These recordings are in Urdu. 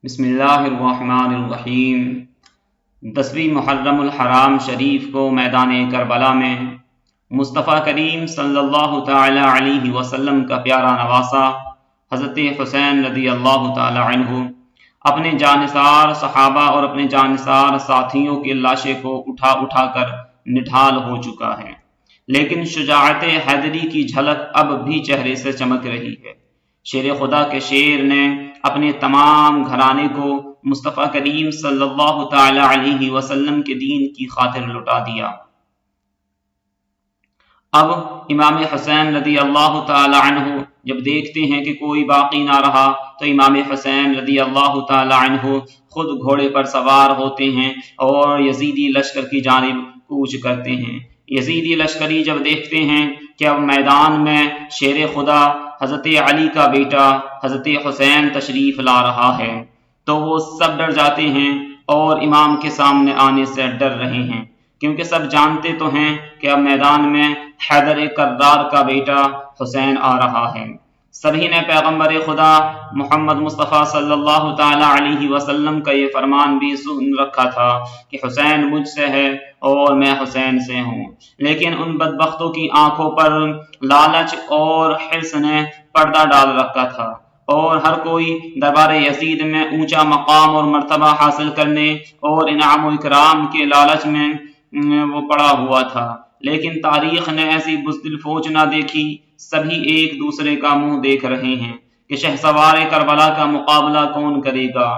بسم اللہ الرحمن الرحیم۔ 10ویں محرم الحرام شریف کو میدان کربلا میں مصطفیٰ کریم صلی اللہ تعالی علیہ وسلم کا پیارا نواسا حضرت حسین رضی اللہ تعالی عنہ اپنے جانثار صحابہ اور اپنے جانثار ساتھیوں کی لاشیں کو اٹھا کر نڈھال ہو چکا ہے، لیکن شجاعت حیدری کی جھلک اب بھی چہرے سے چمک رہی ہے۔ شیر خدا کے شیر نے اپنے تمام گھرانے کو مصطفیٰ کریم صلی اللہ تعالی علیہ وسلم کے دین کی خاطر لٹا دیا۔ اب امام حسین رضی اللہ تعالی عنہ جب دیکھتے ہیں کہ کوئی باقی نہ رہا تو امام حسین رضی اللہ تعالی عنہ خود گھوڑے پر سوار ہوتے ہیں اور یزیدی لشکر کی جانب کوچ کرتے ہیں۔ یزیدی لشکری جب دیکھتے ہیں کہ اب میدان میں شیر خدا حضرت علی کا بیٹا حضرت حسین تشریف لا رہا ہے تو وہ سب ڈر جاتے ہیں اور امام کے سامنے آنے سے ڈر رہے ہیں، کیونکہ سب جانتے تو ہیں کہ اب میدان میں حیدر کرار کا بیٹا حسین آ رہا ہے۔ سبھی نے پیغمبر خدا محمد مصطفیٰ صلی اللہ تعالی علیہ وسلم کا یہ فرمان بھی سن رکھا تھا کہ حسین مجھ سے ہے اور میں حسین سے ہوں، لیکن ان بدبختوں کی آنکھوں پر لالچ اور حرص نے پردہ ڈال رکھا تھا اور ہر کوئی دربار یزید میں اونچا مقام اور مرتبہ حاصل کرنے اور انعام و اکرام کے لالچ میں وہ پڑا ہوا تھا، لیکن تاریخ نے ایسی بزدل فوج نہ دیکھی۔ سبھی ایک دوسرے کا منہ دیکھ رہے ہیں کہ شہسوار کربلا کا مقابلہ کون کرے گا،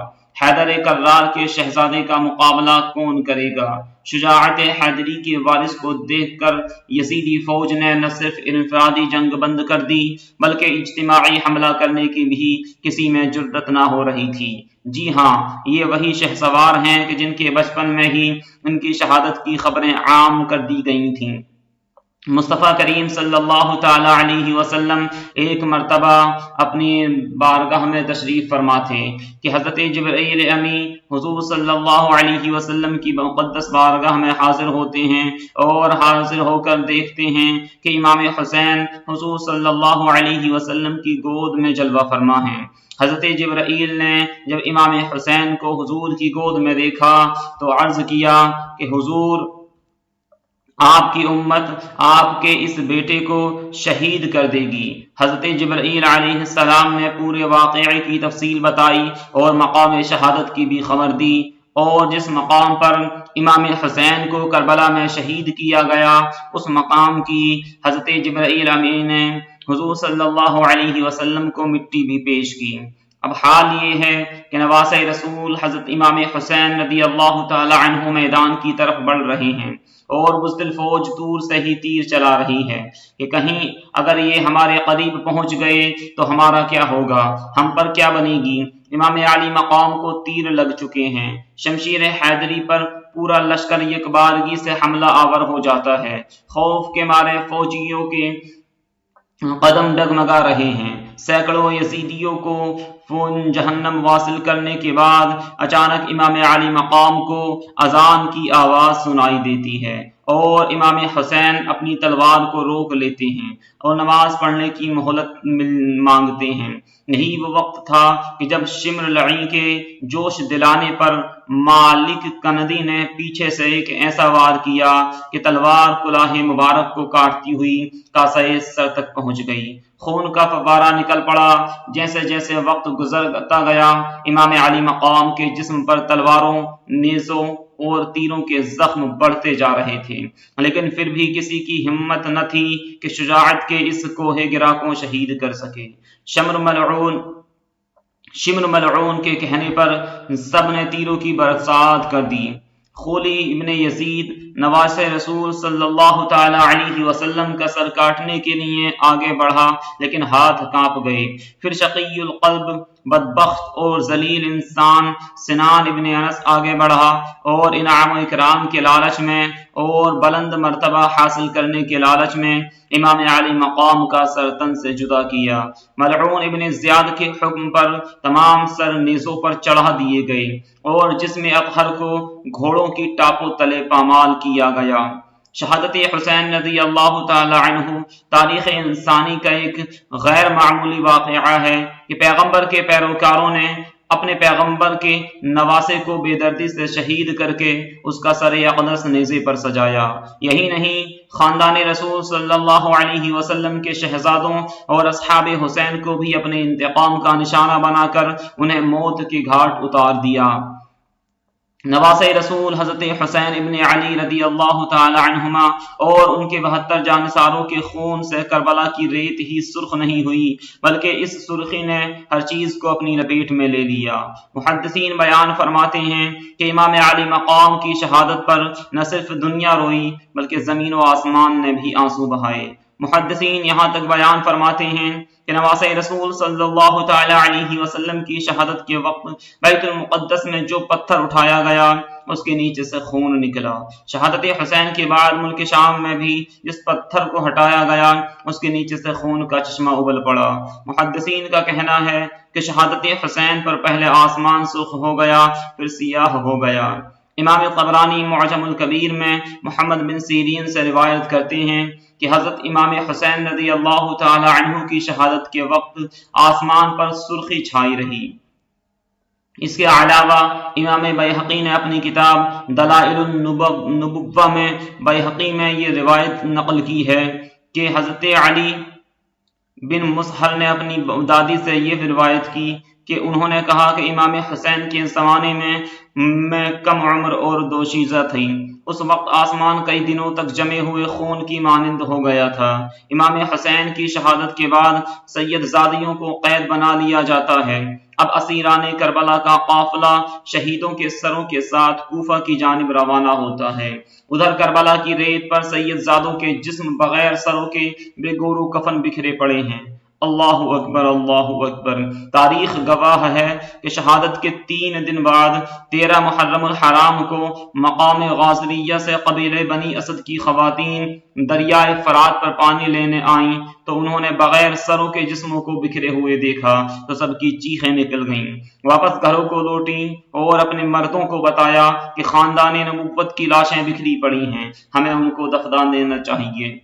حیدر کرار کے شہزادے کا مقابلہ کون کرے گا۔ شجاعت حیدری کے وارث کو دیکھ کر یزیدی فوج نے نہ صرف انفرادی جنگ بند کر دی بلکہ اجتماعی حملہ کرنے کی بھی کسی میں جرأت نہ ہو رہی تھی۔ جی ہاں، یہ وہی شہسوار ہیں کہ جن کے بچپن میں ہی ان کی شہادت کی خبریں عام کر دی گئی تھیں۔ مصطفیٰ کریم صلی اللہ تعالی علیہ وسلم ایک مرتبہ اپنی بارگاہ میں تشریف فرما تھے کہ حضرت جبرائیل امی حضور صلی اللہ علیہ وسلم کی مقدس بارگاہ میں حاضر ہوتے ہیں اور حاضر ہو کر دیکھتے ہیں کہ امام حسین حضور صلی اللہ علیہ وسلم کی گود میں جلوہ فرما ہیں۔ حضرت جبرائیل نے جب امام حسین کو حضور کی گود میں دیکھا تو عرض کیا کہ حضور، آپ کی امت آپ کے اس بیٹے کو شہید کر دے گی۔ حضرت جبرائیل علیہ السلام نے پورے واقعے کی تفصیل بتائی اور مقام شہادت کی بھی خبر دی، اور جس مقام پر امام حسین کو کربلا میں شہید کیا گیا اس مقام کی حضرت جبرائیل امین نے حضور صلی اللہ علیہ وسلم کو مٹی بھی پیش کی۔ اب حال یہ ہے کہ نواسۂ رسول حضرت امام حسین رضی اللہ تعالی عنہ میدان کی طرف بڑھ رہے ہیں اور بزدل فوج دور سے ہی تیر چلا رہی ہے کہ کہیں اگر یہ ہمارے قریب پہنچ گئے تو ہمارا کیا ہوگا، ہم پر کیا بنے گی۔ امام علی مقام کو تیر لگ چکے ہیں۔ شمشیر حیدری پر پورا لشکر یک بارگی سے حملہ آور ہو جاتا ہے۔ خوف کے مارے فوجیوں کے قدم ڈگمگا رہے ہیں۔ سینکڑوں یزیدیوں کو جہنم واصل کرنے کے بعد اچانک امام علی مقام کو اذان کی آواز سنائی دیتی ہے اور امام حسین اپنی تلوار کو روک لیتے ہیں اور نماز پڑھنے کی مہلت مانگتے ہیں۔ یہی وہ وقت تھا کہ جب شمر لعی کے جوش دلانے پر مالک کندی نے پیچھے سے ایک ایسا وار کیا کہ تلوار کلاه مبارک کو کاٹتی ہوئی کاسۂ سر تک پہنچ گئی۔ خون کا فوارہ نکل پڑا۔ جیسے جیسے وقت گزرتا گیا امام علی مقام کے جسم پر تلواروں، نیزوں اور تیروں کے زخم بڑھتے جا رہے تھے، لیکن پھر بھی کسی کی ہمت نہ تھی کہ شجاعت کے اس کوہ گرا کو شہید کر سکے۔ شمر ملعون کے کہنے پر سب نے تیروں کی برسات کر دی۔ خولی ابن یزید نواسۂ رسول صلی اللہ تعالی علیہ وسلم کا سر کاٹنے کے لیے آگے بڑھا، لیکن ہاتھ کانپ گئے۔ پھر شقی القلب، بدبخت اور ذلیل انسان سنان ابن انس آگے بڑھا اور انعام و اکرام کے لالچ میں اور بلند مرتبہ حاصل کرنے کے لالچ میں امام علی مقام کا سر تن سے جدا کیا۔ ملعون ابن زیاد کے حکم پر تمام سر نیزوں پر چڑھا دیے گئے اور جسم اطہر کو گھوڑوں کی ٹاپوں تلے پامال کیا گیا۔ شہادت حسین رضی اللہ تعالی عنہ تاریخ انسانی کا ایک غیر معمولی واقعہ ہے کہ پیغمبر کے پیروکاروں نے اپنے پیغمبر کے نواسے کو بے دردی سے شہید کر کے اس کا سر اقدس نیزے پر سجایا۔ یہی نہیں، خاندان رسول صلی اللہ علیہ وسلم کے شہزادوں اور اصحاب حسین کو بھی اپنے انتقام کا نشانہ بنا کر انہیں موت کے گھاٹ اتار دیا۔ نواسے رسول حضرت حسین ابن علی رضی اللہ تعالی عنہما اور ان کے 72 جانثاروں کے خون سے کربلا کی ریت ہی سرخ نہیں ہوئی، بلکہ اس سرخی نے ہر چیز کو اپنی لپیٹ میں لے لیا۔ محدثین بیان فرماتے ہیں کہ امام علی مقام کی شہادت پر نہ صرف دنیا روئی بلکہ زمین و آسمان نے بھی آنسو بہائے۔ محدثین یہاں تک بیان فرماتے ہیں کہ نواسے رسول صلی اللہ تعالی علیہ وسلم کی شہادت کے وقت بیت المقدس میں جو پتھر اٹھایا گیا اس کے نیچے سے خون نکلا۔ شہادت حسین کے بعد ملک شام میں بھی جس پتھر کو ہٹایا گیا اس کے نیچے سے خون کا چشمہ ابل پڑا۔ محدثین کا کہنا ہے کہ شہادت حسین پر پہلے آسمان سرخ ہو گیا پھر سیاہ ہو گیا۔ امام طبرانی معجم الکبیر میں محمد بن سیرین سے روایت کرتے ہیں کہ حضرت امام حسین رضی اللہ تعالی عنہ کی شہادت کے وقت آسمان پر سرخی چھائی رہی۔ اس کے علاوہ امام بیہقی نے اپنی کتاب دلائل النبوہ میں بیہقی میں یہ روایت نقل کی ہے کہ حضرت علی بن مسہر نے اپنی دادی سے یہ روایت کی کہ انہوں نے کہا کہ امام حسین کے زمانے میں کم عمر اور دوشیزہ تھیں۔ اس وقت آسمان کئی دنوں تک جمے ہوئے خون کی مانند ہو گیا تھا۔ امام حسین کی شہادت کے بعد سید زادیوں کو قید بنا لیا جاتا ہے۔ اب اسیران کربلا کا قافلہ شہیدوں کے سروں کے ساتھ کوفہ کی جانب روانہ ہوتا ہے۔ ادھر کربلا کی ریت پر سید زادوں کے جسم بغیر سروں کے بے گور و کفن بکھرے پڑے ہیں۔ اللہ اکبر، اللہ اکبر۔ تاریخ گواہ ہے کہ شہادت کے 3 دن بعد 13 محرم الحرام کو مقام غازریہ سے قبیلہ بنی اسد کی خواتین دریائے فرات پر پانی لینے آئیں تو انہوں نے بغیر سروں کے جسموں کو بکھرے ہوئے دیکھا تو سب کی چیخیں نکل گئیں۔ واپس گھروں کو لوٹیں اور اپنے مردوں کو بتایا کہ خاندان نبوت کی لاشیں بکھری پڑی ہیں، ہمیں ان کو دفنا دینا چاہیے۔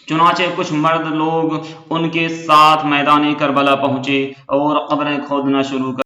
چنانچہ کچھ مرد لوگ ان کے ساتھ میدان کربلا پہنچے اور قبریں کھودنا شروع کر